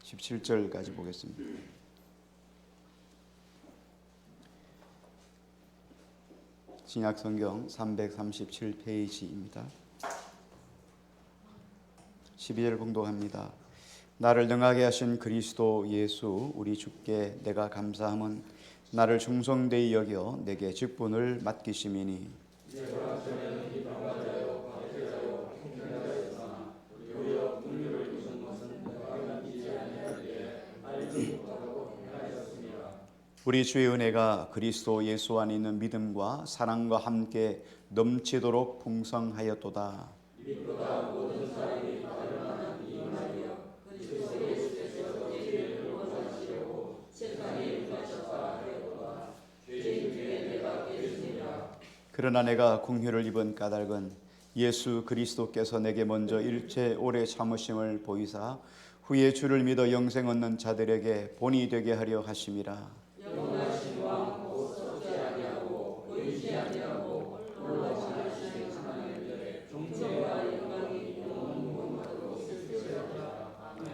17절까지 보겠습니다. 신약성경 337페이지입니다. 12절 봉독합니다. 나를 능하게 하신 그리스도 예수 우리 주께 내가 감사함은 나를 충성되이 여겨 내게 직분을 맡기심이니 우리 주의 은혜가 그리스도 예수 안에 있는 믿음과 사랑과 함께 넘치도록 풍성하였도다. 그러나 내가 궁휼을 입은 까닭은 예수 그리스도께서 내게 먼저 일체 오래 참으심을 보이사 후에 주를 믿어 영생 얻는 자들에게 본이 되게 하려 하심이라.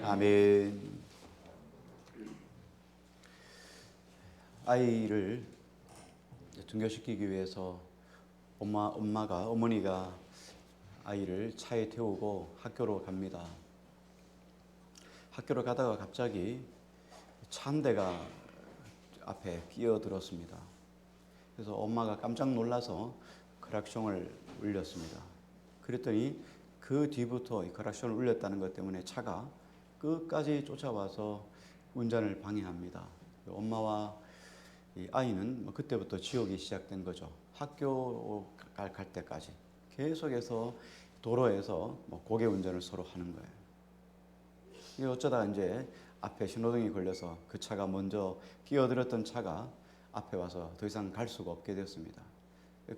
아멘. 아이를 등교시키기 위해서 어머니가 아이를 차에 태우고 학교로 갑니다. 학교로 가다가 갑자기 차 한 대가 앞에 끼어들었습니다. 그래서 엄마가 깜짝 놀라서 크락션을 울렸습니다. 그랬더니 그 뒤부터 이 크락션을 울렸다는 것 때문에 차가 끝까지 쫓아와서 운전을 방해합니다. 엄마와 이 아이는 그때부터 지옥이 시작된 거죠. 학교 갈 때까지 계속해서 도로에서 고개 운전을 서로 하는 거예요. 어쩌다 이제 앞에 신호등이 걸려서 그 차가 먼저 끼어들었던 차가 앞에 와서 더 이상 갈 수가 없게 되었습니다.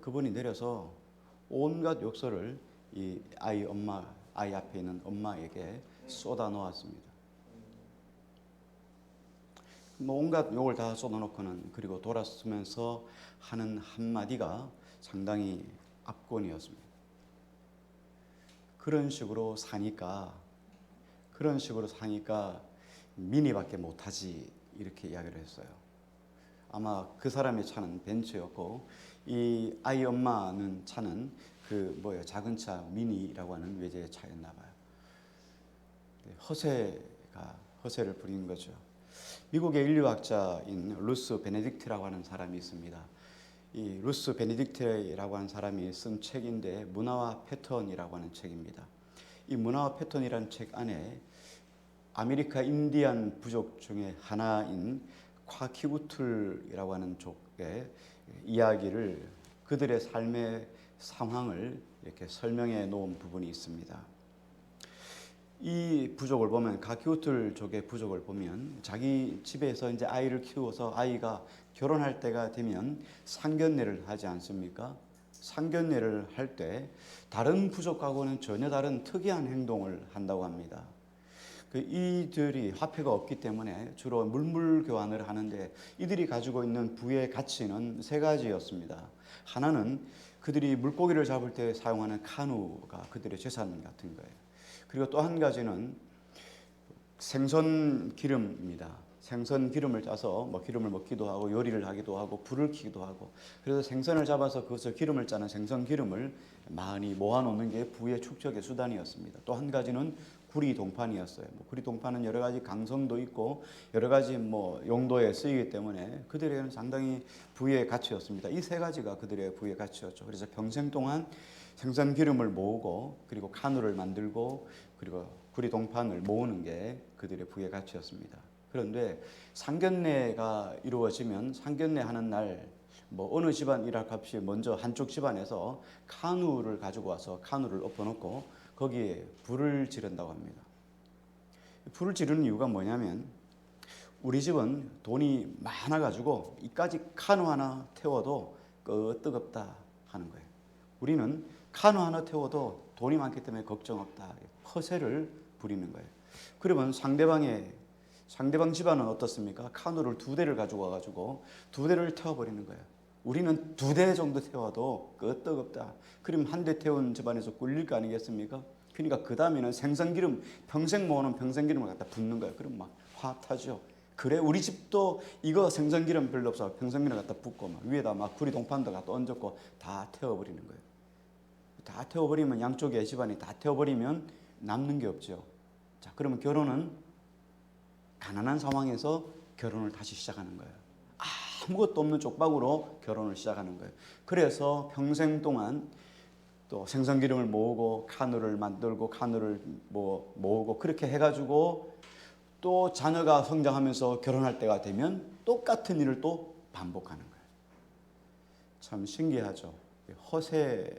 그분이 내려서 온갖 욕설을 이 아이 앞에 있는 엄마에게 쏟아 놓았습니다. 온갖 욕을 다 쏟아놓고는 그리고 돌아서면서 하는 한마디가 상당히 압권이었습니다. 그런 식으로 사니까 미니밖에 못하지 이렇게 이야기를 했어요. 아마 그 사람의 차는 벤츠였고 이 아이 엄마는 차는 작은 차 미니라고 하는 외제의 차였나 봐요. 허세를 부린 거죠. 미국의 인류학자인 루스 베네딕트라고 하는 사람이 있습니다. 이 루스 베네딕트라고 하는 사람이 쓴 책인데 문화와 패턴이라고 하는 책입니다. 이 문화와 패턴이라는 책 안에 아메리카 인디안 부족 중에 하나인 콰키구틀이라고 하는 족의 이야기를 그들의 삶의 상황을 이렇게 설명해 놓은 부분이 있습니다. 이 부족을 보면 콰키구틀족의 부족을 보면 자기 집에서 이제 아이를 키워서 아이가 결혼할 때가 되면 상견례를 하지 않습니까? 상견례를 할 때 다른 부족하고는 전혀 다른 특이한 행동을 한다고 합니다. 이들이 화폐가 없기 때문에 주로 물물 교환을 하는데 이들이 가지고 있는 부의 가치는 세 가지였습니다. 하나는 그들이 물고기를 잡을 때 사용하는 카누가 그들의 재산 같은 거예요. 그리고 또 한 가지는 생선 기름입니다. 생선 기름을 짜서 기름을 먹기도 하고 요리를 하기도 하고 불을 켜기도 하고 그래서 생선을 잡아서 그것을 기름을 짜는 생선 기름을 많이 모아놓는 게 부의 축적의 수단이었습니다. 또 한 가지는 구리 동판이었어요. 구리 동판은 여러 가지 강성도 있고 여러 가지 용도에 쓰이기 때문에 그들에게는 상당히 부의 가치였습니다. 이 세 가지가 그들의 부의 가치였죠. 그래서 평생 동안 생선 기름을 모으고 그리고 카누를 만들고 그리고 구리 동판을 모으는 게 그들의 부의 가치였습니다. 그런데 상견례가 이루어지면 상견례 하는 날 어느 집안 일할 값이 먼저 한쪽 집안에서 카누를 가지고 와서 카누를 엎어놓고 거기에 불을 지른다고 합니다. 불을 지르는 이유가 뭐냐면 우리 집은 돈이 많아가지고 이까지 카누 하나 태워도 뜨겁다 하는 거예요. 우리는 카누 하나 태워도 돈이 많기 때문에 걱정 없다. 허세를 부리는 거예요. 그러면 상대방 집안은 어떻습니까? 카누를 2대를 가지고 와가지고 2대를 태워버리는 거예요. 우리는 2대 정도 태워도 뜨겁다. 그럼 1대 태운 집안에서 꿀릴 거 아니겠습니까? 그러니까 그 다음에는 생선기름, 평생 모으는 평생기름을 갖다 붓는 거예요. 그럼 화 타죠. 그래 우리 집도 이거 생선기름 별로 없어. 생선기름 갖다 붓고 막 위에다 막 구리동판도 갖다 얹었고 다 태워버리는 거예요. 다 태워버리면 양쪽의 집안이 다 태워버리면 남는 게 없죠. 자, 그러면 결혼은 가난한 상황에서 결혼을 다시 시작하는 거예요. 아무것도 없는 쪽박으로 결혼을 시작하는 거예요. 그래서 평생 동안 또 생선기름을 모으고 카누를 만들고 카누를 모으고 그렇게 해가지고 또 자녀가 성장하면서 결혼할 때가 되면 똑같은 일을 또 반복하는 거예요. 참 신기하죠. 허세.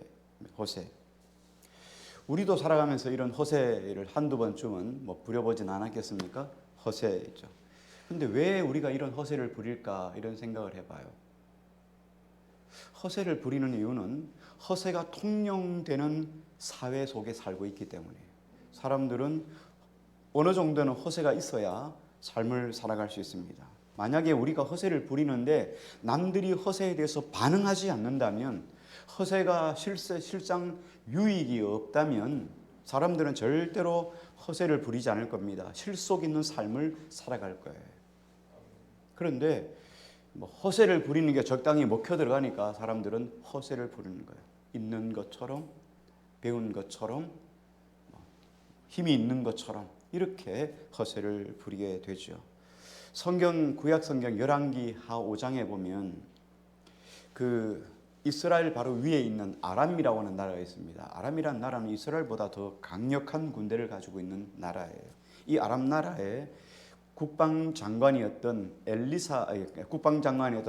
우리도 살아가면서 이런 허세를 한두 번쯤은 부려보진 않았겠습니까? 허세죠. 근데 왜 우리가 이런 허세를 부릴까 이런 생각을 해봐요. 허세를 부리는 이유는 허세가 통용되는 사회 속에 살고 있기 때문이에요. 사람들은 어느 정도는 허세가 있어야 삶을 살아갈 수 있습니다. 만약에 우리가 허세를 부리는데 남들이 허세에 대해서 반응하지 않는다면, 허세가 실상 유익이 없다면 사람들은 절대로 허세를 부리지 않을 겁니다. 실속 있는 삶을 살아갈 거예요. 그런데 허세를 부리는 게 적당히 먹혀 들어가니까 사람들은 허세를 부리는 거예요. 있는 것처럼, 배운 것처럼, 힘이 있는 것처럼 이렇게 허세를 부리게 되죠. 구약 성경 열왕기 하 5장에 보면 이스라엘 바로 위에 있는 아람이라고 하는 나라가 있습니다. 아람이라는 나라는 이스라엘보다 더 강력한 군대를 가지고 있는 나라예요. 이 아람 나라에 국방장관이었던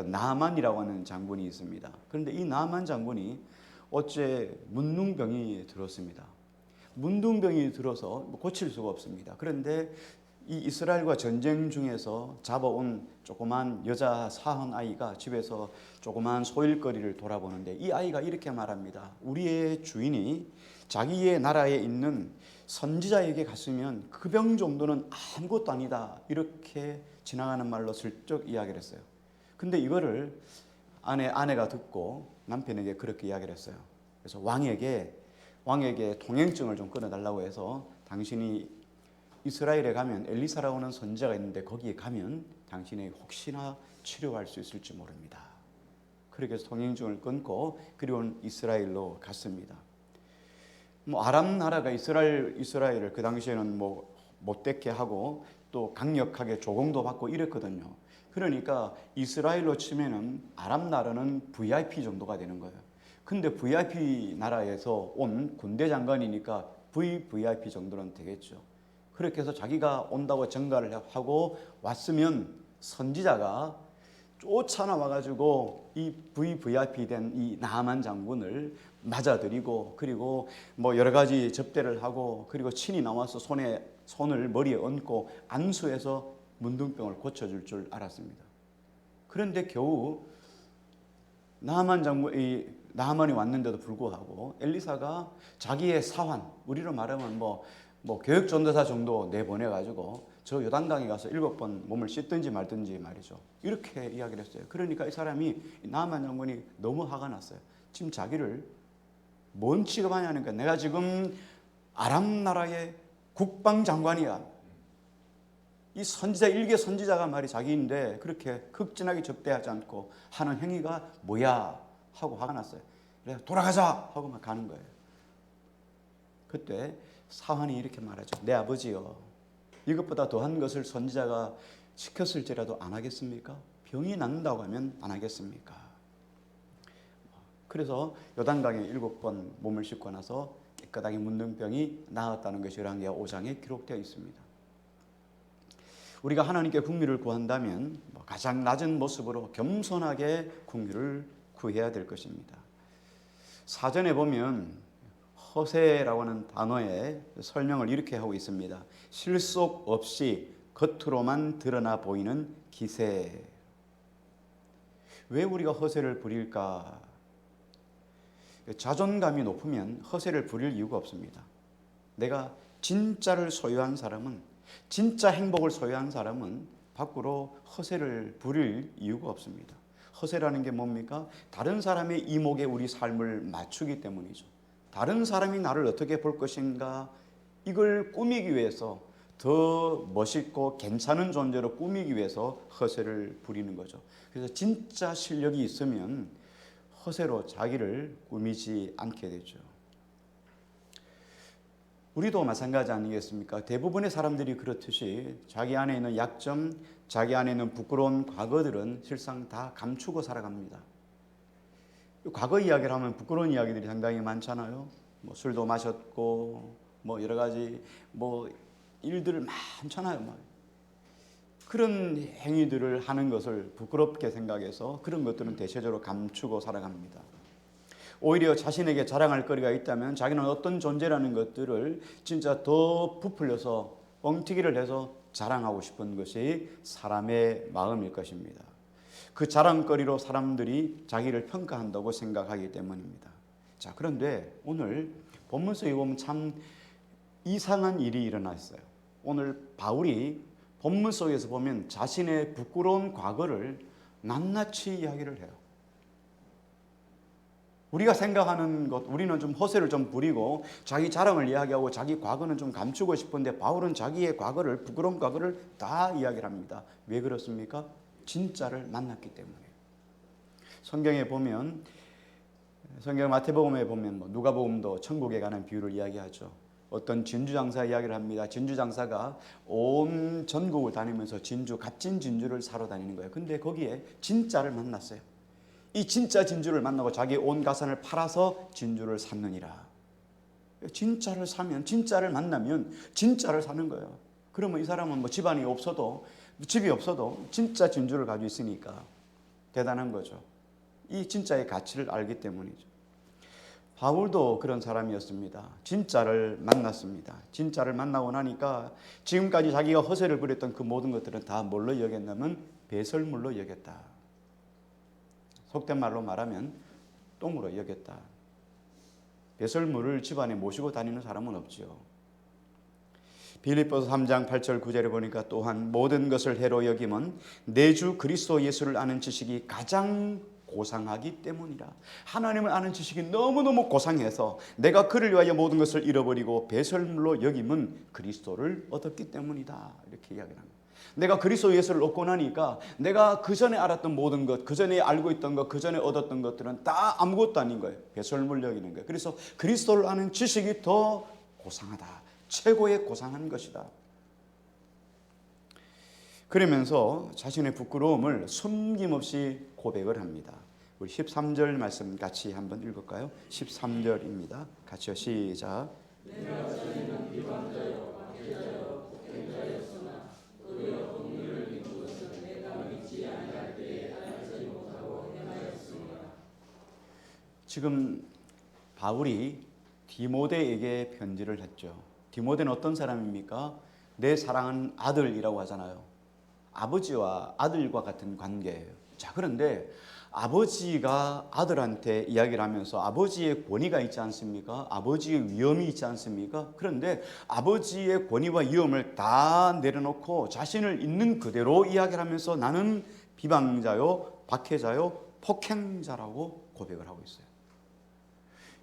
나만이라고 하는 장군이 있습니다. 그런데 이 나만 장군이 어째 문둥병이 들었습니다. 문둥병이 들어서 고칠 수가 없습니다. 그런데 이 이스라엘과 전쟁 중에서 잡아온 조그만 여자 사한 아이가 집에서 조그만 소일거리를 돌아보는데 이 아이가 이렇게 말합니다. 우리의 주인이 자기의 나라에 있는 선지자에게 갔으면 그 병 정도는 아무것도 아니다. 이렇게 지나가는 말로 슬쩍 이야기를 했어요. 근데 이거를 아내가 듣고 남편에게 그렇게 이야기를 했어요. 그래서 왕에게 통행증을 좀 끊어달라고 해서 당신이 이스라엘에 가면 엘리사라고 하는 선지자가 있는데 거기에 가면 당신이 혹시나 치료할 수 있을지 모릅니다. 그렇게 해서 통행증을 끊고 그리고 이스라엘로 갔습니다. 아람 나라가 이스라엘을 그 당시에는 못되게 하고 또 강력하게 조공도 받고 이랬거든요. 그러니까 이스라엘로 치면은 아람 나라는 VIP 정도가 되는 거예요. 근데 VIP 나라에서 온 군대 장관이니까 VVIP 정도는 되겠죠. 그렇게 해서 자기가 온다고 전가를 하고 왔으면 선지자가 쫓아나와가지고 이 VVIP 된 이 나만 장군을 맞아들이고 그리고 여러 가지 접대를 하고 그리고 친히 나와서 손을 머리에 얹고 안수해서 문둥병을 고쳐줄 줄 알았습니다. 그런데 겨우 나만이 왔는데도 불구하고 엘리사가 자기의 사환, 우리로 말하면 교육전도사 정도 내보내가지고 저 요단강에 가서 7번 몸을 씻든지 말든지 말이죠. 이렇게 이야기를 했어요. 그러니까 이 사람이 나만 장군이 너무 화가 났어요. 지금 자기를 뭔 취급하냐니까 내가 지금 아람 나라의 국방장관이야. 이 일개 선지자가 말이 자기인데 그렇게 극진하게 접대하지 않고 하는 행위가 뭐야 하고 화가 났어요. 그래서 돌아가자 하고 막 가는 거예요. 그때 사환이 이렇게 말하죠. 내 아버지요, 이것보다 더한 것을 선지자가 시켰을지라도 안 하겠습니까? 병이 낫는다고 하면 안 하겠습니까? 그래서 요단강에 7번 몸을 씻고 나서 깨끗하게 문둥병이 나았다는 것이 열왕기 5장에 기록되어 있습니다. 우리가 하나님께 국리를 구한다면 가장 낮은 모습으로 겸손하게 국리를 구해야 될 것입니다. 사전에 보면 허세라고 하는 단어의 설명을 이렇게 하고 있습니다. 실속 없이 겉으로만 드러나 보이는 기세. 왜 우리가 허세를 부릴까? 자존감이 높으면 허세를 부릴 이유가 없습니다. 내가 진짜를 소유한 사람은, 진짜 행복을 소유한 사람은 밖으로 허세를 부릴 이유가 없습니다. 허세라는 게 뭡니까? 다른 사람의 이목에 우리 삶을 맞추기 때문이죠. 다른 사람이 나를 어떻게 볼 것인가, 이걸 꾸미기 위해서 더 멋있고 괜찮은 존재로 꾸미기 위해서 허세를 부리는 거죠. 그래서 진짜 실력이 있으면 허세로 자기를 꾸미지 않게 되죠. 우리도 마찬가지 아니겠습니까? 대부분의 사람들이 그렇듯이 자기 안에 있는 약점, 자기 안에 있는 부끄러운 과거들은 실상 다 감추고 살아갑니다. 과거 이야기를 하면 부끄러운 이야기들이 상당히 많잖아요. 뭐 술도 마셨고 뭐 여러 가지 뭐 일들 많잖아요. 그런 행위들을 하는 것을 부끄럽게 생각해서 그런 것들은 대체적으로 감추고 살아갑니다. 오히려 자신에게 자랑할 거리가 있다면 자기는 어떤 존재라는 것들을 진짜 더 부풀려서 뻥튀기를 해서 자랑하고 싶은 것이 사람의 마음일 것입니다. 그 자랑거리로 사람들이 자기를 평가한다고 생각하기 때문입니다. 자, 그런데 오늘 본문 속에 보면 참 이상한 일이 일어났어요. 오늘 바울이 본문 속에서 보면 자신의 부끄러운 과거를 낱낱이 이야기를 해요. 우리가 생각하는 것, 우리는 좀 허세를 좀 부리고 자기 자랑을 이야기하고 자기 과거는 좀 감추고 싶은데 바울은 자기의 과거를, 부끄러운 과거를 다 이야기를 합니다. 왜 그렇습니까? 진짜를 만났기 때문에. 성경에 보면, 성경 마태복음에 보면 누가복음도 천국에 관한 비유를 이야기하죠. 어떤 진주장사 이야기를 합니다. 진주장사가 온 전국을 다니면서 값진 진주를 사러 다니는 거예요. 근데 거기에 진짜를 만났어요. 이 진짜 진주를 만나고 자기 온 가산을 팔아서 진주를 샀느니라. 진짜를 사면, 진짜를 만나면 진짜를 사는 거예요. 그러면 이 사람은 뭐 집이 없어도 진짜 진주를 가지고 있으니까 대단한 거죠. 이 진짜의 가치를 알기 때문이죠. 바울도 그런 사람이었습니다. 진짜를 만났습니다. 진짜를 만나고 나니까 지금까지 자기가 허세를 부렸던 그 모든 것들은 다 뭘로 여겼냐면 배설물로 여겼다. 속된 말로 말하면 똥으로 여겼다. 배설물을 집안에 모시고 다니는 사람은 없지요. 빌립보서 3장 8절 9절에 보니까 또한 모든 것을 해로 여김은 내 주 그리스도 예수를 아는 지식이 가장 고상하기 때문이라. 하나님을 아는 지식이 너무너무 고상해서 내가 그를 위하여 모든 것을 잃어버리고 배설물로 여김은 그리스도를 얻었기 때문이다. 이렇게 이야기합니다. 내가 그리스도 예수를 얻고 나니까 내가 그 전에 알았던 모든 것, 그 전에 알고 있던 것, 그 전에 얻었던 것들은 다 아무것도 아닌 거예요. 배설물 여기는 거예요. 그래서 그리스도를 아는 지식이 더 고상하다. 최고의 고상한 것이다. 그러면서 자신의 부끄러움을 숨김없이 고백을 합니다. 우리 13절 말씀 같이 한번 읽을까요? 13절입니다. 같이요. 시작. 지금 바울이 디모데에게 편지를 했죠. 디모데는 어떤 사람입니까? 내 사랑하는 아들이라고 하잖아요. 아버지와 아들과 같은 관계예요. 자, 그런데 아버지가 아들한테 이야기를 하면서 아버지의 권위가 있지 않습니까? 아버지의 위엄이 있지 않습니까? 그런데 아버지의 권위와 위엄을 다 내려놓고 자신을 있는 그대로 이야기를 하면서 나는 비방자요, 박해자요, 폭행자라고 고백을 하고 있어요.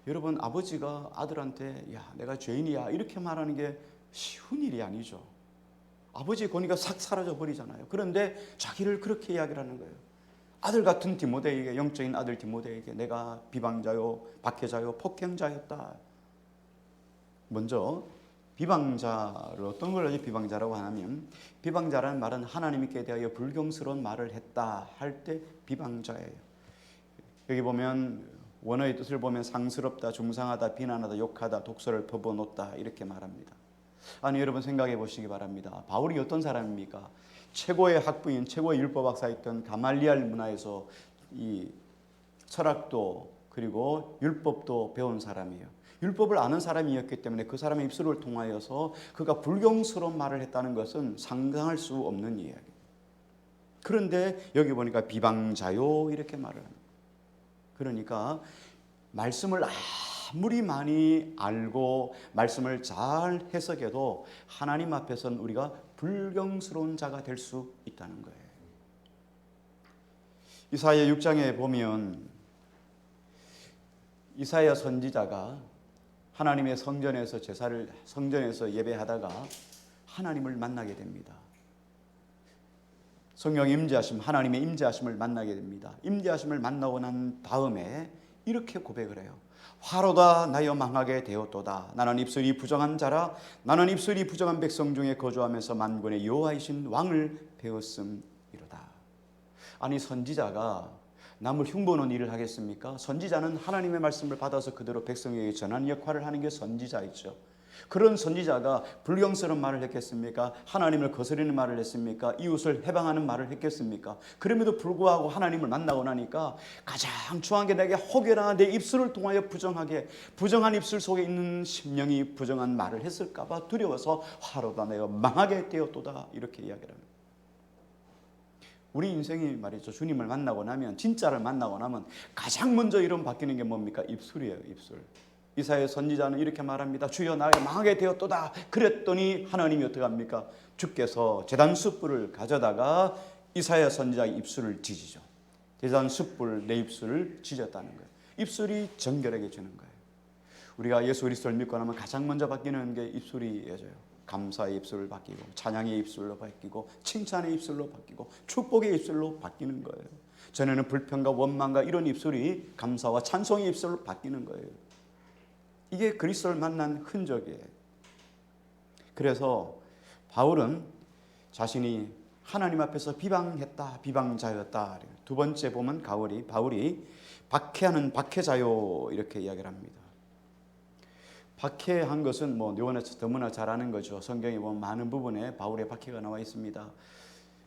여러분, 아버지가 아들한테 야, 내가 죄인이야 이렇게 말하는 게 쉬운 일이 아니죠. 아버지의 권위가 싹 사라져 버리잖아요. 그런데 자기를 그렇게 이야기를 하는 거예요. 아들 같은 디모데에게, 영적인 아들 디모데에게 내가 비방자요, 박해자요, 폭행자였다. 먼저 비방자를 어떤 걸 가지고 비방자라고 하냐면, 비방자라는 말은 하나님께 대하여 불경스러운 말을 했다 할 때 비방자예요. 여기 보면 원어의 뜻을 보면 상스럽다, 중상하다, 비난하다, 욕하다, 독설을 퍼부어놓다 이렇게 말합니다. 아니, 여러분 생각해 보시기 바랍니다. 바울이 어떤 사람입니까? 최고의 학부인, 최고의 율법학사였던 가말리알 문화에서 이 철학도 그리고 율법도 배운 사람이에요. 율법을 아는 사람이었기 때문에 그 사람의 입술을 통하여서 그가 불경스러운 말을 했다는 것은 상상할 수 없는 이야기예요. 그런데 여기 보니까 비방자요 이렇게 말을 합니다. 그러니까 말씀을 아무리 많이 알고 말씀을 잘 해석해도 하나님 앞에서는 우리가 불경스러운 자가 될 수 있다는 거예요. 이사야 6장에 보면 이사야 선지자가 하나님의 성전에서 예배하다가 하나님을 만나게 됩니다. 성령 임재하심, 하나님의 임재하심을 만나게 됩니다. 임재하심을 만나고 난 다음에 이렇게 고백을 해요. 화로다 나여 망하게 되었도다. 나는 입술이 부정한 자라. 나는 입술이 부정한 백성 중에 거주하면서 만군의 여호와이신 왕을 배웠음이로다. 아니, 선지자가 남을 흉보는 일을 하겠습니까? 선지자는 하나님의 말씀을 받아서 그대로 백성에게 전하는 역할을 하는 게 선지자이죠. 그런 선지자가 불경스러운 말을 했겠습니까? 하나님을 거스르는 말을 했습니까? 이웃을 해방하는 말을 했겠습니까? 그럼에도 불구하고 하나님을 만나고 나니까 가장 중요한 게 내게 혹여나 내 입술을 통하여 부정한 입술 속에 있는 심령이 부정한 말을 했을까 봐 두려워서 화로다 내가 망하게 되었도다, 이렇게 이야기를 합니다. 우리 인생이 말이죠, 주님을 만나고 나면, 진짜를 만나고 나면 가장 먼저 이름 바뀌는 게 뭡니까? 입술이에요. 입술. 이사야 선지자는 이렇게 말합니다. 주여 나를 망하게 되었도다. 그랬더니 하나님이 어떻게 합니까? 주께서 제단 숯불을 가져다가 이사야 선지자의 입술을 지지죠. 제단 숯불 내 입술을 지졌다는 거예요. 입술이 정결해지는 거예요. 우리가 예수 그리스도를 믿고 나면 가장 먼저 바뀌는 게 입술이에요. 감사의 입술을 바뀌고, 찬양의 입술로 바뀌고, 칭찬의 입술로 바뀌고, 축복의 입술로 바뀌는 거예요. 전에는 불평과 원망과 이런 입술이 감사와 찬송의 입술로 바뀌는 거예요. 이게 그리스도를 만난 흔적이에요. 그래서 바울은 자신이 하나님 앞에서 비방했다, 비방자였다. 두 번째 보면 바울이 박해하는 박해자요, 이렇게 이야기를 합니다. 박해한 것은 요한에서 너무나 잘 아는 거죠. 성경에 보면 많은 부분에 바울의 박해가 나와 있습니다.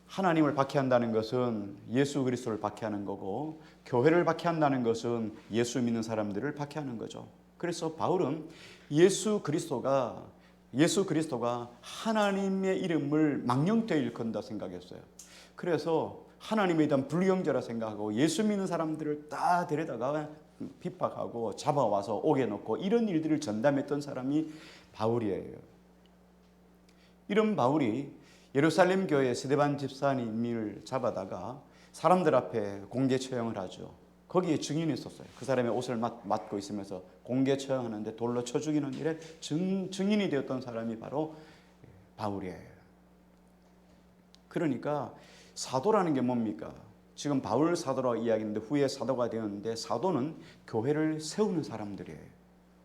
하나님을 박해한다는 것은 예수 그리스도를 박해하는 거고, 교회를 박해한다는 것은 예수 믿는 사람들을 박해하는 거죠. 그래서 바울은 예수 그리스도가 하나님의 이름을 망령되이 일컫는다 생각했어요. 그래서 하나님에 대한 불경죄라 생각하고 예수 믿는 사람들을 다 데려다가 핍박하고 잡아와서 옥에 넣고 이런 일들을 전담했던 사람이 바울이에요. 이런 바울이 예루살렘 교회 스데반 집사님을 잡아다가 사람들 앞에 공개 처형을 하죠. 거기에 증인이 있었어요. 그 사람의 옷을 맡고 있으면서 공개 처형하는데 돌로 쳐 죽이는 일에 증인이 되었던 사람이 바로 바울이에요. 그러니까 사도라는 게 뭡니까? 지금 바울 사도라고 이야기했는데 후에 사도가 되었는데, 사도는 교회를 세우는 사람들이에요.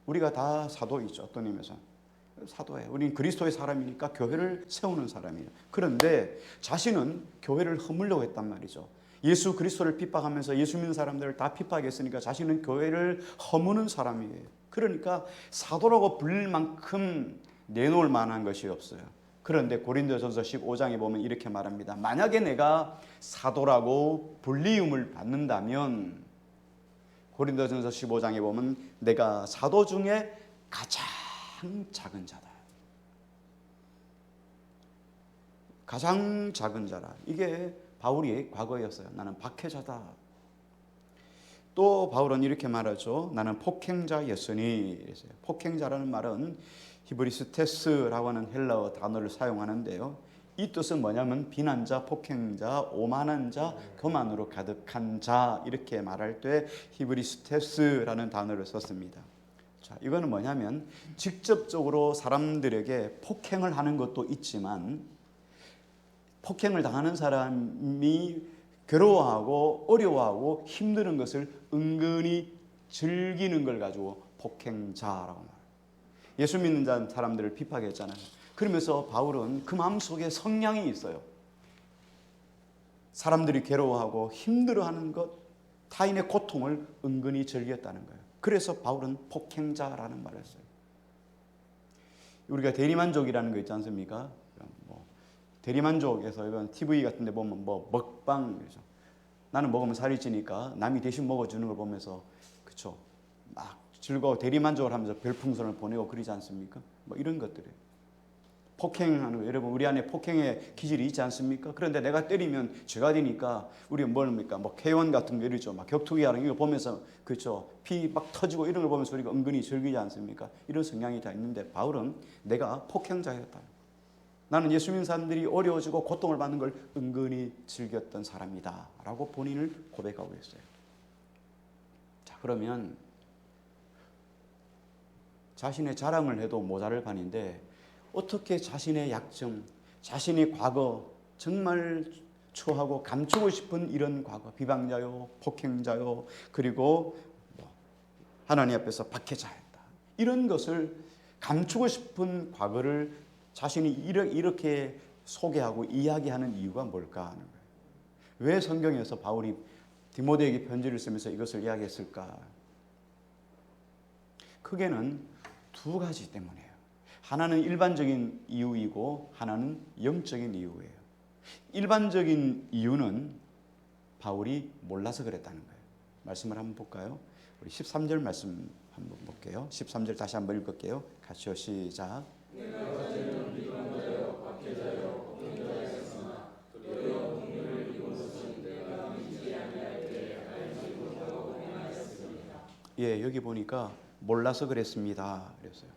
우리가 다 사도이죠. 어떤 의미에서 사도예요. 우리는 그리스도의 사람이니까 교회를 세우는 사람이에요. 그런데 자신은 교회를 허물려고 했단 말이죠. 예수 그리스도를 핍박하면서 예수 믿는 사람들을 다 핍박했으니까 자신은 교회를 허무는 사람이에요. 그러니까 사도라고 불릴 만큼 내놓을 만한 것이 없어요. 그런데 고린도전서 15장에 보면 이렇게 말합니다. 만약에 내가 사도라고 불리움을 받는다면, 고린도전서 15장에 보면 내가 사도 중에 가장 작은 자다. 가장 작은 자라. 이게 바울이 과거였어요. 나는 박해자다. 또 바울은 이렇게 말하죠. 나는 폭행자였으니. 폭행자라는 말은 히브리스테스라고 하는 헬라어 단어를 사용하는데요. 이 뜻은 뭐냐면 비난자, 폭행자, 오만한 자, 교만으로 가득한 자, 이렇게 말할 때 히브리스테스라는 단어를 썼습니다. 자, 이거는 뭐냐면 직접적으로 사람들에게 폭행을 하는 것도 있지만, 폭행을 당하는 사람이 괴로워하고 어려워하고 힘드는 것을 은근히 즐기는 걸 가지고 폭행자라고 말해요. 예수 믿는 사람들을 핍박했잖아요. 그러면서 바울은 그 마음속에 성량이 있어요. 사람들이 괴로워하고 힘들어하는 것, 타인의 고통을 은근히 즐겼다는 거예요. 그래서 바울은 폭행자라는 말을 했어요. 우리가 대리만족이라는 거 있지 않습니까? 대리만족에서 이건 TV 같은 데 보면 먹방, 그렇죠? 나는 먹으면 살이 찌니까 남이 대신 먹어주는 걸 보면서, 그렇죠? 막 즐거워 대리만족을 하면서 별풍선을 보내고 그러지 않습니까? 이런 것들이에요. 폭행하는 거, 여러분 우리 안에 폭행의 기질이 있지 않습니까? 그런데 내가 때리면 죄가 되니까 우리가 뭡니까? K1 같은 거 이러죠. 막 격투기 하는 이거 보면서, 그렇죠? 피 막 터지고 이런 걸 보면서 우리가 은근히 즐기지 않습니까? 이런 성향이 다 있는데 바울은 내가 폭행자였다. 나는 예수 믿는 사람들이 어려워지고 고통을 받는 걸 은근히 즐겼던 사람이다 라고 본인을 고백하고 있어요. 자, 그러면 자신의 자랑을 해도 모자랄 판인데 어떻게 자신의 약점, 자신의 과거 정말 초하고 감추고 싶은 이런 과거, 비방자요, 폭행자요, 그리고 하나님 앞에서 박해자였다, 이런 것을 감추고 싶은 과거를 자신이 이렇게 소개하고 이야기하는 이유가 뭘까 하는 거예요. 왜 성경에서 바울이 디모데에게 편지를 쓰면서 이것을 이야기했을까? 크게는 두 가지 때문이에요. 하나는 일반적인 이유이고 하나는 영적인 이유예요. 일반적인 이유는 바울이 몰라서 그랬다는 거예요. 말씀을 한번 볼까요? 우리 13절 말씀 한번 볼게요. 13절 다시 한번 읽을게요. 같이요. 시작. 예, 여기 보니까 몰라서 그랬습니다 그랬어요.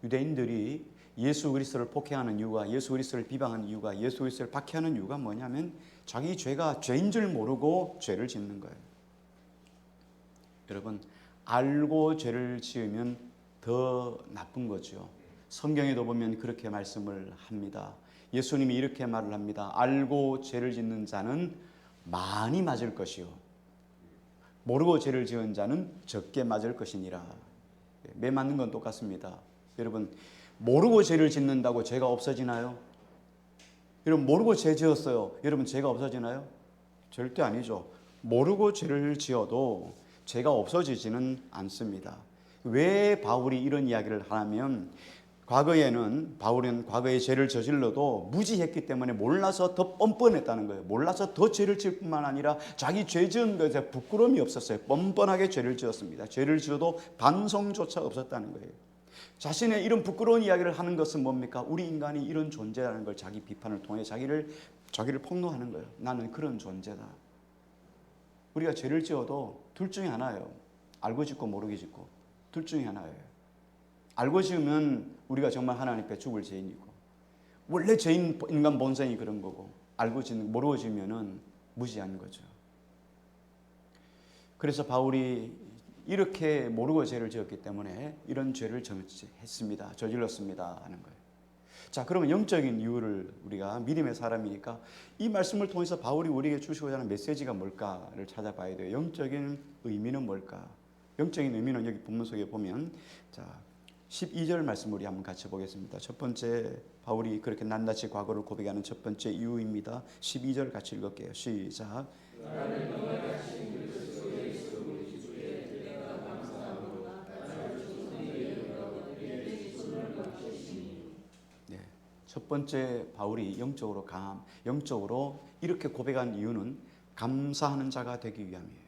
유대인들이 예수 그리스도를 폭행하는 이유가, 예수 그리스도를 비방하는 이유가, 예수 그리스도를 박해하는 이유가 뭐냐면 자기 죄가 죄인 줄 모르고 죄를 짓는 거예요. 여러분, 알고 죄를 지으면 더 나쁜 거죠. 성경에도 보면 그렇게 말씀을 합니다. 예수님이 이렇게 말을 합니다. 알고 죄를 짓는 자는 많이 맞을 것이요, 모르고 죄를 지은 자는 적게 맞을 것이니라. 매 맞는 건 똑같습니다. 여러분, 모르고 죄를 짓는다고 죄가 없어지나요? 여러분, 모르고 죄 지었어요. 여러분, 죄가 없어지나요? 절대 아니죠. 모르고 죄를 지어도 죄가 없어지지는 않습니다. 왜 바울이 이런 이야기를 하냐면, 과거에는 바울은 과거에 죄를 저질러도 무지했기 때문에 몰라서 더 뻔뻔했다는 거예요. 몰라서 더 죄를 지을 뿐만 아니라 자기 죄 지은 것에 부끄러움이 없었어요. 뻔뻔하게 죄를 지었습니다. 죄를 지어도 반성조차 없었다는 거예요. 자신의 이런 부끄러운 이야기를 하는 것은 뭡니까? 우리 인간이 이런 존재라는 걸 자기 비판을 통해 자기를 폭로하는 거예요. 나는 그런 존재다. 우리가 죄를 지어도 둘 중에 하나예요. 알고 짓고 모르게 짓고. 둘 중에 하나예요. 알고 지으면 우리가 정말 하나님 앞에 죽을 죄인이고, 원래 죄인 인간 본성이 그런 거고, 알고 짓는, 모르고 지으면은 무지한 거죠. 그래서 바울이 이렇게 모르고 죄를 지었기 때문에 이런 죄를 저질렀습니다 하는 거예요. 자, 그러면 영적인 이유를, 우리가 믿음의 사람이니까 이 말씀을 통해서 바울이 우리에게 주시고자 하는 메시지가 뭘까를 찾아봐야 돼요. 영적인 의미는 뭘까? 영적인 의미는 여기 본문 속에 보면, 자, 12절 말씀 우리 한번 같이 보겠습니다. 첫 번째, 바울이 그렇게 낱낱이 과거를 고백하는 첫 번째 이유입니다. 12절 같이 읽을게요. 시작. 네, 첫 번째 바울이 영적으로 이렇게 고백한 이유는 감사하는 자가 되기 위함이에요.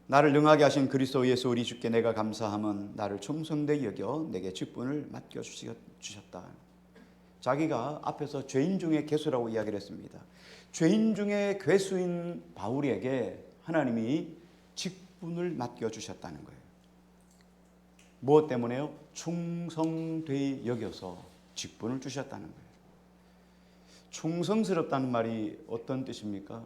나를 능하게 하신 그리스도 예수 우리 주께 내가 감사함은 나를 충성되게 여겨 내게 직분을 맡겨주셨다. 자기가 앞에서 죄인 중에 괴수라고 이야기를 했습니다. 죄인 중에 괴수인 바울에게 하나님이 직분을 맡겨주셨다는 거예요. 무엇 때문에요? 충성되게 여겨서 직분을 주셨다는 거예요. 충성스럽다는 말이 어떤 뜻입니까?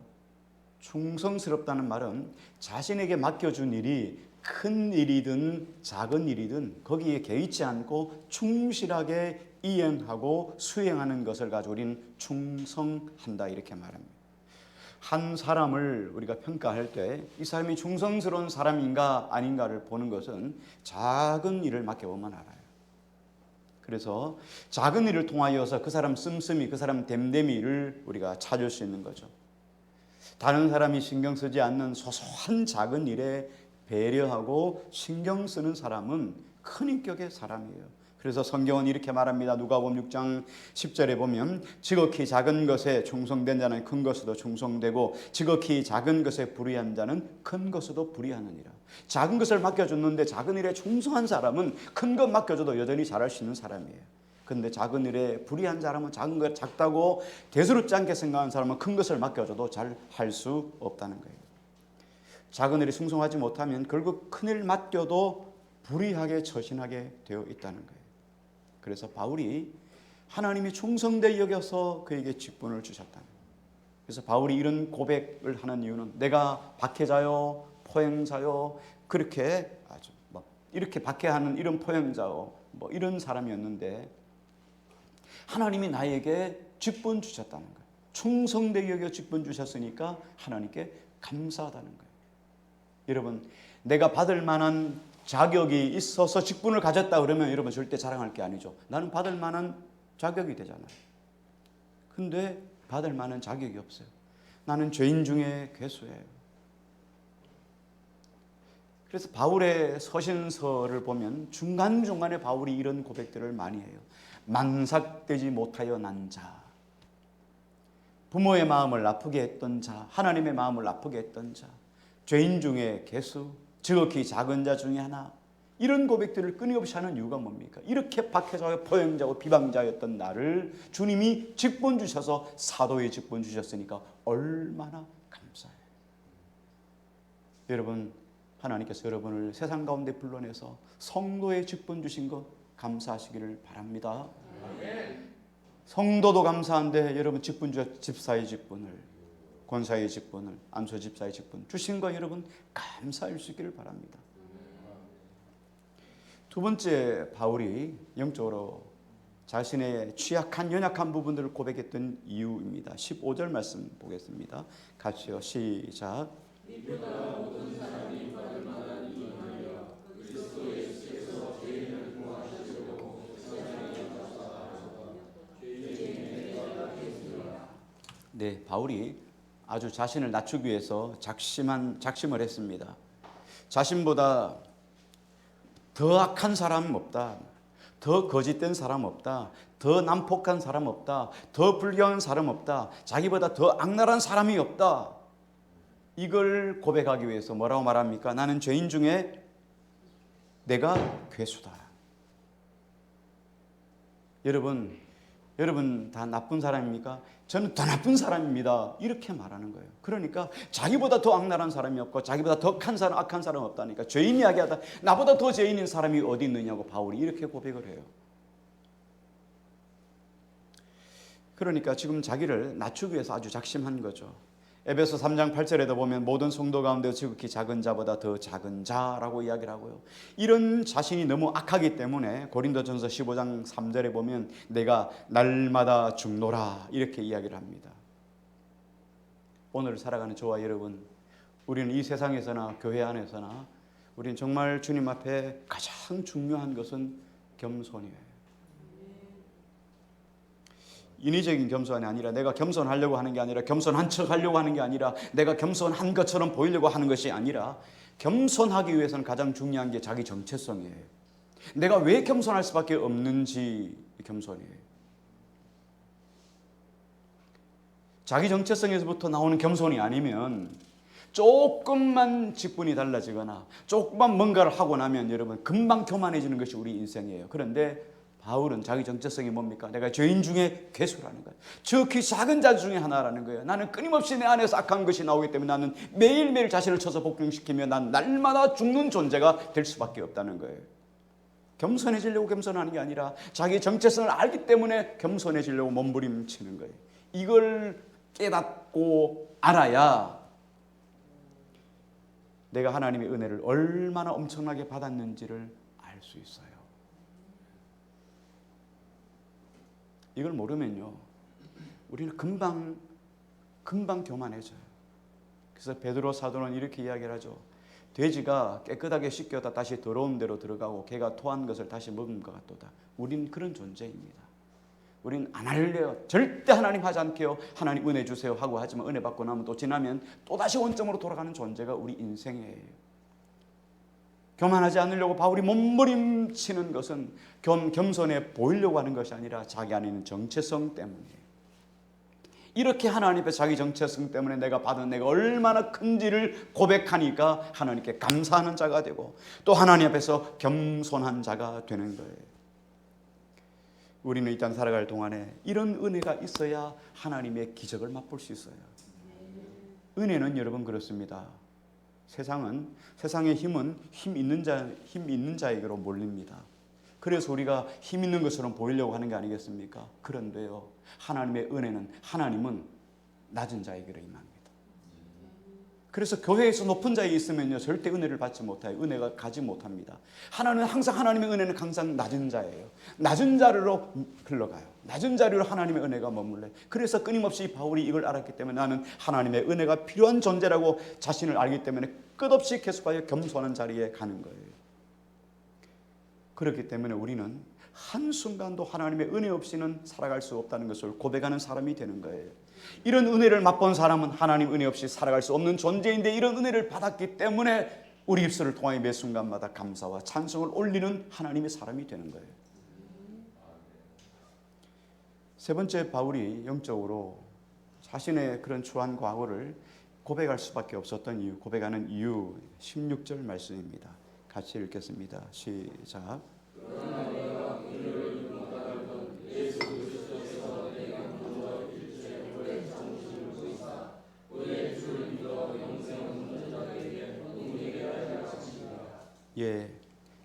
충성스럽다는 말은 자신에게 맡겨준 일이 큰 일이든 작은 일이든 거기에 개의치 않고 충실하게 이행하고 수행하는 것을 가지고 우리는 충성한다 이렇게 말합니다. 한 사람을 우리가 평가할 때 이 사람이 충성스러운 사람인가 아닌가를 보는 것은 작은 일을 맡겨보면 알아요. 그래서 작은 일을 통하여서 그 사람 씀씀이, 그 사람 됨됨이를 우리가 찾을 수 있는 거죠. 다른 사람이 신경 쓰지 않는 소소한 작은 일에 배려하고 신경 쓰는 사람은 큰 인격의 사람이에요. 그래서 성경은 이렇게 말합니다. 누가복음 6장 10절에 보면 지극히 작은 것에 충성된 자는 큰 것에도 충성되고 지극히 작은 것에 불의한 자는 큰 것에도 불의하느니라. 작은 것을 맡겨줬는데 작은 일에 충성한 사람은 큰 것 맡겨줘도 여전히 잘할 수 있는 사람이에요. 그런데 작은 일에 불의한 사람은 작은 것 작다고 대수롭지 않게 생각하는 사람은 큰 것을 맡겨줘도 잘 할 수 없다는 거예요. 작은 일에 충성하지 못하면 결국 큰 일 맡겨도 불의하게 처신하게 되어 있다는 거예요. 그래서 바울이 하나님이 충성되게 여겨서 그에게 직분을 주셨다는 거예요. 그래서 바울이 이런 고백을 하는 이유는 내가 박해자요 포행자요, 그렇게 아주 이렇게 박해하는 이런 포행자요, 뭐 이런 사람이었는데 하나님이 나에게 직분 주셨다는 거예요. 충성되게 여겨 직분 주셨으니까 하나님께 감사하다는 거예요. 여러분, 내가 받을 만한 자격이 있어서 직분을 가졌다 그러면 여러분 절대 자랑할 게 아니죠. 나는 받을 만한 자격이 되잖아요. 근데 받을 만한 자격이 없어요. 나는 죄인 중에 괴수예요. 그래서 바울의 서신서를 보면 중간중간에 바울이 이런 고백들을 많이 해요. 만삭되지 못하여 난 자, 부모의 마음을 아프게 했던 자, 하나님의 마음을 아프게 했던 자, 죄인 중에 괴수, 지극히 작은 자 중에 하나, 이런 고백들을 끊임없이 하는 이유가 뭡니까? 이렇게 박해자와 포행자고 비방자였던 나를 주님이 직분 주셔서 사도의 직분 주셨으니까 얼마나 감사해요. 여러분, 하나님께서 여러분을 세상 가운데 불러내서 성도의 직분 주신 것 감사하시기를 바랍니다. 아멘. 성도도 감사한데 여러분 직분 주셨, 집사의 직분을, 권사의 직분을, 안수 집사의 직분 주신 거 여러분 감사할 수 있기를 바랍니다. 두 번째, 바울이 영적으로 자신의 취약한 연약한 부분들을 고백했던 이유입니다. 15절 말씀 보겠습니다. 같이요. 시작. 네, 바울이 아주 자신을 낮추기 위해서 작심을 했습니다. 자신보다 더 악한 사람은 없다. 더 거짓된 사람 없다. 더 난폭한 사람 없다. 더 불경한 사람 없다. 자기보다 더 악랄한 사람이 없다. 이걸 고백하기 위해서 뭐라고 말합니까? 나는 죄인 중에 내가 괴수다. 여러분 다 나쁜 사람입니까? 저는 더 나쁜 사람입니다. 이렇게 말하는 거예요. 그러니까 자기보다 더 악랄한 사람이 없고 자기보다 더 악한 사람 없다니까. 죄인 이야기하다 나보다 더 죄인인 사람이 어디 있느냐고 바울이 이렇게 고백을 해요. 그러니까 지금 자기를 낮추기 위해서 아주 작심한 거죠. 에베소 3장 8절에도 보면 모든 성도 가운데 지극히 작은 자보다 더 작은 자라고 이야기를 하고요. 이런 자신이 너무 악하기 때문에 고린도전서 15장 3절에 보면 내가 날마다 죽노라 이렇게 이야기를 합니다. 오늘 살아가는 저와 여러분, 우리는 이 세상에서나 교회 안에서나 우리는 정말 주님 앞에 가장 중요한 것은 겸손이에요. 인위적인 겸손이 아니라 내가 겸손하려고 하는 게 아니라 겸손한 척 하려고 하는 게 아니라 내가 겸손한 것처럼 보이려고 하는 것이 아니라 겸손하기 위해서는 가장 중요한 게 자기 정체성이에요. 내가 왜 겸손할 수밖에 없는지 겸손이에요. 자기 정체성에서부터 나오는 겸손이 아니면 조금만 직분이 달라지거나 조금만 뭔가를 하고 나면 여러분 금방 교만해지는 것이 우리 인생이에요. 그런데 바울은 자기 정체성이 뭡니까? 내가 죄인 중에 괴수라는 거예요. 지극히 작은 자 중에 하나라는 거예요. 나는 끊임없이 내 안에서 악한 것이 나오기 때문에 나는 매일매일 자신을 쳐서 복종시키며 난 날마다 죽는 존재가 될 수밖에 없다는 거예요. 겸손해지려고 겸손하는 게 아니라 자기 정체성을 알기 때문에 겸손해지려고 몸부림치는 거예요. 이걸 깨닫고 알아야 내가 하나님의 은혜를 얼마나 엄청나게 받았는지를 알 수 있어요. 이걸 모르면요, 우리는 금방 교만해져요. 그래서 베드로 사도는 이렇게 이야기를 하죠. 돼지가 깨끗하게 씻겼다 다시 더러운 데로 들어가고 개가 토한 것을 다시 먹은 것 같도다. 우린 그런 존재입니다. 우린 안 할래요. 절대 하나님 하지 않게요. 하나님 은혜 주세요 하고 하지만 은혜 받고 나면 또 지나면 또다시 원점으로 돌아가는 존재가 우리 인생이에요. 교만하지 않으려고 바울이 몸부림치는 것은 겸손해 보이려고 하는 것이 아니라 자기 안에 있는 정체성 때문이에요. 이렇게 하나님 앞에 자기 정체성 때문에 내가 받은 내가 얼마나 큰지를 고백하니까 하나님께 감사하는 자가 되고 또 하나님 앞에서 겸손한 자가 되는 거예요. 우리는 이 땅 살아갈 동안에 이런 은혜가 있어야 하나님의 기적을 맛볼 수 있어요. 은혜는 여러분 그렇습니다. 세상의 힘은 힘 있는 자에게로 몰립니다. 그래서 우리가 힘 있는 것처럼 보이려고 하는 게 아니겠습니까? 그런데요, 하나님의 은혜는 하나님은 낮은 자에게로 임합니다. 그래서 교회에서 높은 자에 있으면요 절대 은혜를 받지 못해요. 은혜가 가지 못합니다. 하나님의 은혜는 항상 낮은 자예요. 낮은 자리로 흘러가요. 낮은 자리로 하나님의 은혜가 머물러요. 그래서 끊임없이 바울이 이걸 알았기 때문에 나는 하나님의 은혜가 필요한 존재라고 자신을 알기 때문에 끝없이 계속하여 겸손한 자리에 가는 거예요. 그렇기 때문에 우리는 한순간도 하나님의 은혜 없이는 살아갈 수 없다는 것을 고백하는 사람이 되는 거예요. 이런 은혜를 맛본 사람은 하나님 은혜 없이 살아갈 수 없는 존재인데 이런 은혜를 받았기 때문에 우리 입술을 통하여 매 순간마다 감사와 찬송을 올리는 하나님의 사람이 되는 거예요. 세 번째, 바울이 영적으로 자신의 그런 추한 과거를 고백할 수밖에 없었던 이유, 고백하는 이유 16절 말씀입니다. 같이 읽겠습니다. 시작. 예,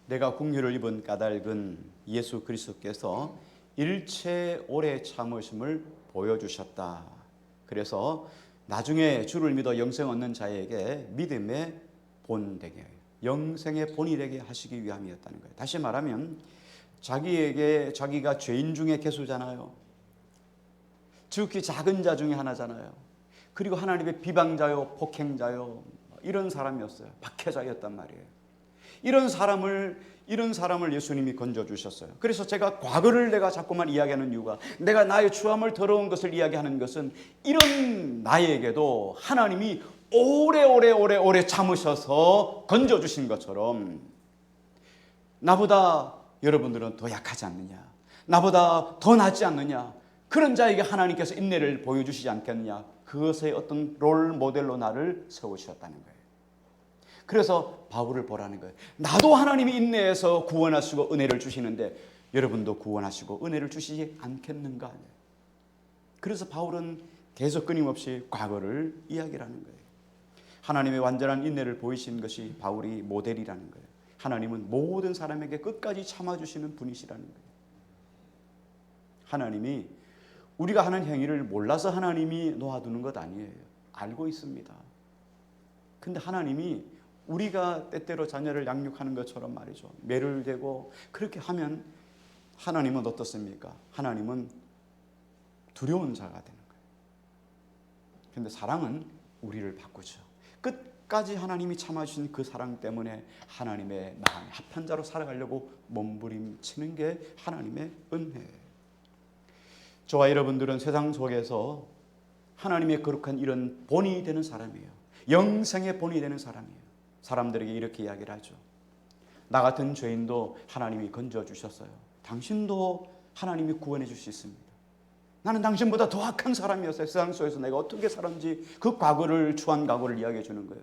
내가 긍휼을 입은 까닭은 예수 그리스도께서 일체 오래 참으심을 보여주셨다. 그래서 나중에 주를 믿어 영생 얻는 자에게 믿음의 본 되게, 영생의 본이 되게 하시기 위함이었다는 거예요. 다시 말하면 자기가 죄인 중에 개수잖아요. 지극히 작은 자 중에 하나잖아요. 그리고 하나님의 비방자요, 폭행자요, 이런 사람이었어요. 박해자였단 말이에요. 이런 사람을 예수님이 건져주셨어요. 그래서 제가 과거를 내가 자꾸만 이야기하는 이유가, 내가 나의 추함을 더러운 것을 이야기하는 것은 이런 나에게도 하나님이 오래 참으셔서 건져주신 것처럼 나보다 여러분들은 더 약하지 않느냐, 나보다 더 낫지 않느냐, 그런 자에게 하나님께서 인내를 보여주시지 않겠느냐, 그것의 어떤 롤 모델로 나를 세우셨다는 거예요. 그래서 바울을 보라는 거예요. 나도 하나님이 인내해서 구원하시고 은혜를 주시는데 여러분도 구원하시고 은혜를 주시지 않겠는가. 그래서 바울은 계속 끊임없이 과거를 이야기를 하는 거예요. 하나님의 완전한 인내를 보이신 것이 바울이 모델이라는 거예요. 하나님은 모든 사람에게 끝까지 참아주시는 분이시라는 거예요. 하나님이 우리가 하는 행위를 몰라서 하나님이 놓아두는 것 아니에요. 알고 있습니다. 근데 하나님이 우리가 때때로 자녀를 양육하는 것처럼 말이죠, 매를 대고 그렇게 하면 하나님은 어떻습니까? 하나님은 두려운 자가 되는 거예요. 그런데 사랑은 우리를 바꾸죠. 끝까지 하나님이 참아주신 그 사랑 때문에 하나님의 마음에 합한 자로 살아가려고 몸부림치는 게 하나님의 은혜예요. 저와 여러분들은 세상 속에서 하나님의 거룩한 이런 본이 되는 사람이에요. 영생의 본이 되는 사람이에요. 사람들에게 이렇게 이야기를 하죠. 나 같은 죄인도 하나님이 건져주셨어요. 당신도 하나님이 구원해 줄 수 있습니다. 나는 당신보다 더 악한 사람이었어요. 세상 속에서 내가 어떻게 살았는지 그 과거를, 추한 과거를 이야기해 주는 거예요.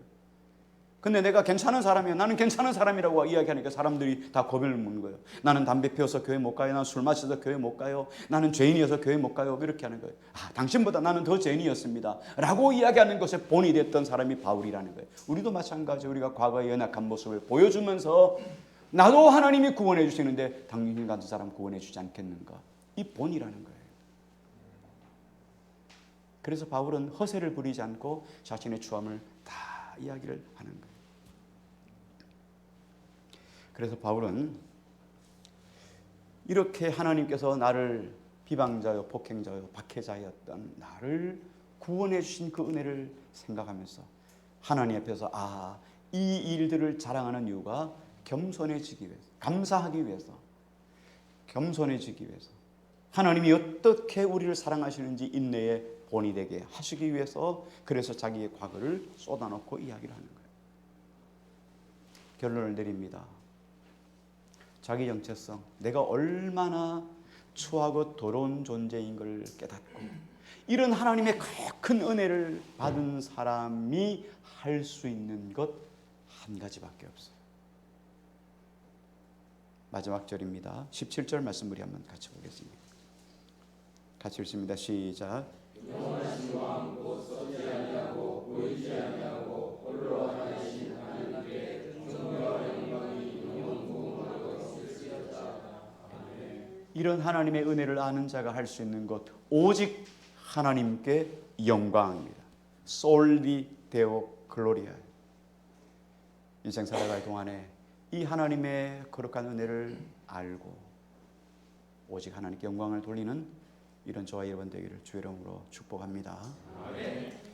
근데 내가 괜찮은 사람이에요. 나는 괜찮은 사람이라고 이야기하니까 사람들이 다 고민을 묻는 거예요. 나는 담배 피워서 교회 못 가요. 나는 술 마셔서 교회 못 가요. 나는 죄인이어서 교회 못 가요. 이렇게 하는 거예요. 당신보다 나는 더 죄인이었습니다 라고 이야기하는 것에 본이 됐던 사람이 바울이라는 거예요. 우리도 마찬가지, 우리가 과거의 연약한 모습을 보여주면서 나도 하나님이 구원해 주시는데 당신 같은 사람 구원해 주지 않겠는가, 이 본이라는 거예요. 그래서 바울은 허세를 부리지 않고 자신의 추함을 다 이야기를 하는 거예요. 그래서 바울은 이렇게 하나님께서 나를 비방자요, 폭행자요, 박해자였던 나를 구원해 주신 그 은혜를 생각하면서 하나님 앞에서 이 일들을 자랑하는 이유가 겸손해지기 위해서, 감사하기 위해서, 겸손해지기 위해서, 하나님이 어떻게 우리를 사랑하시는지 인내의 본이 되게 하시기 위해서, 그래서 자기의 과거를 쏟아놓고 이야기를 하는 거예요. 결론을 내립니다. 자기 정체성, 내가 얼마나 추하고 더러운 존재인 걸 깨닫고 이런 하나님의 큰 은혜를 받은 사람이 할 수 있는 것 한 가지밖에 없어요. 마지막 절입니다. 17절 말씀 우리 한번 같이 보겠습니다. 같이 읽습니다. 시작. 영원하신 왕 곧 썩지 아니하고 보이지 아니하고 홀로 하나이신 하나님께 존귀와 영광이 영원무궁하고 있으리로다. 이런 하나님의 은혜를 아는 자가 할 수 있는 것 오직 하나님께 영광입니다. 솔리 데오 글로리아. 인생 살아갈 동안에 이 하나님의 거룩한 은혜를 알고 오직 하나님께 영광을 돌리는 이런 저와 여러분 되기를 주의 이름으로 축복합니다. 아멘.